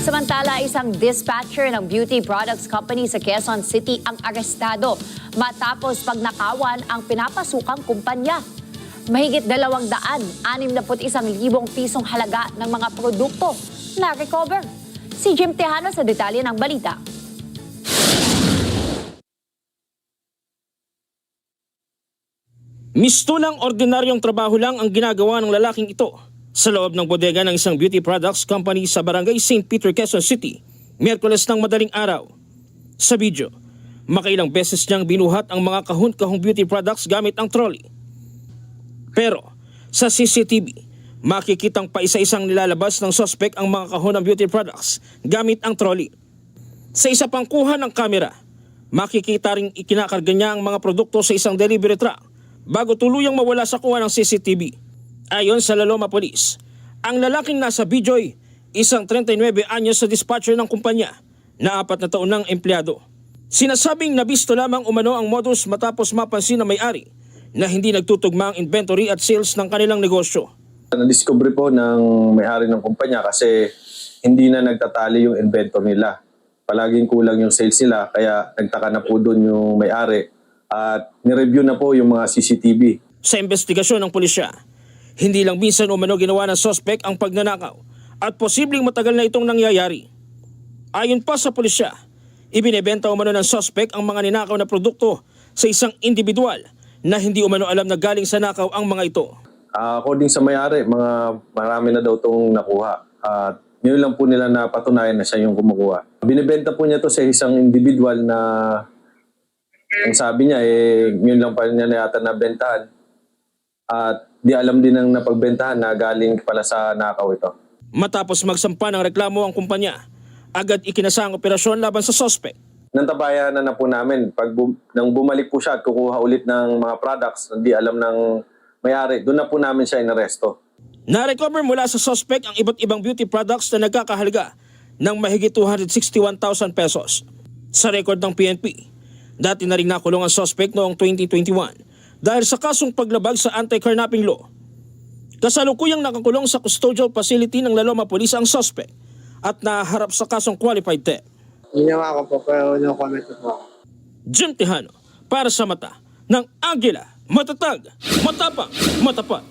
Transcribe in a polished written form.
Samantala, isang dispatcher ng beauty products company sa Quezon City ang arestado matapos pagnakawan ang pinapasukang kumpanya. Mahigit 261,000 pisong halaga ng mga produkto na recover. Si Jim Tejano sa detalye ng balita. Mistulang ordinaryong trabaho lang ang ginagawa ng lalaking ito sa loob ng bodega ng isang beauty products company sa Barangay St. Peter, Quezon City, Miyerkules ng madaling araw. Sa video, makailang beses niyang binuhat ang mga kahon-kahong beauty products gamit ang trolley. Pero sa CCTV, makikitang pa isa-isang nilalabas ng suspect ang mga kahon ng beauty products gamit ang trolley. Sa isa pang kuha ng kamera, makikita ring ikinakarga niya ang mga produkto sa isang delivery truck bago tuluyang mawala sa kuha ng CCTV. Ayon sa Laloma Police, ang lalaking nasa video'y isang 39 anyos sa dispatcher ng kumpanya na 4 na taon ng empleyado. Sinasabing nabisto lamang umano ang modus matapos mapansin na may-ari na hindi nagtutugma ang inventory at sales ng kanilang negosyo. Na-discover po ng may-ari ng kumpanya kasi hindi na nagtatali yung inventory nila. Palaging kulang yung sales nila kaya nagtaka na po doon yung may-ari at nireview na po yung mga CCTV. Sa investigasyon ng pulisya, hindi lang minsan umano ginawa ng suspect ang pagnanakaw at posibleng matagal na itong nangyayari. Ayon pa sa pulisya, ibinebenta umano ng suspect ang mga ninakaw na produkto sa isang individual na hindi umano alam na galing sa nakaw ang mga ito. According sa may-ari, marami na daw itong nakuha. At yun lang po nila na patunayan na siya yung kumukuha. Binibenta po niya to sa isang individual na ang sabi niya, yun lang pa niya na yata nabentahan. At di alam din ng napagbentahan na galing pala sa nakaw ito. Matapos magsampa ng reklamo ang kumpanya, agad ikinasa ang operasyon laban sa suspect. Nantabayanan na po namin. Nang bumalik po siya at kukuha ulit ng mga products na di alam ng may-ari, doon na po namin siya inaresto. Na-recover mula sa suspect ang iba't ibang beauty products na nagkakahalaga ng mahigit 261,000 pesos. Sa record ng PNP, dati na rin nakulong ang suspect noong 2021 dahil sa kasong paglabag sa anti-carnapping law. Kasalukuyang nakakulong sa custodial facility ng Laloma Police ang suspect at naharap sa kasong qualified theft. Ginawa ko po pero no comment po. Jim Tejano para sa mata ng Agila, matatag, matapang, matapat.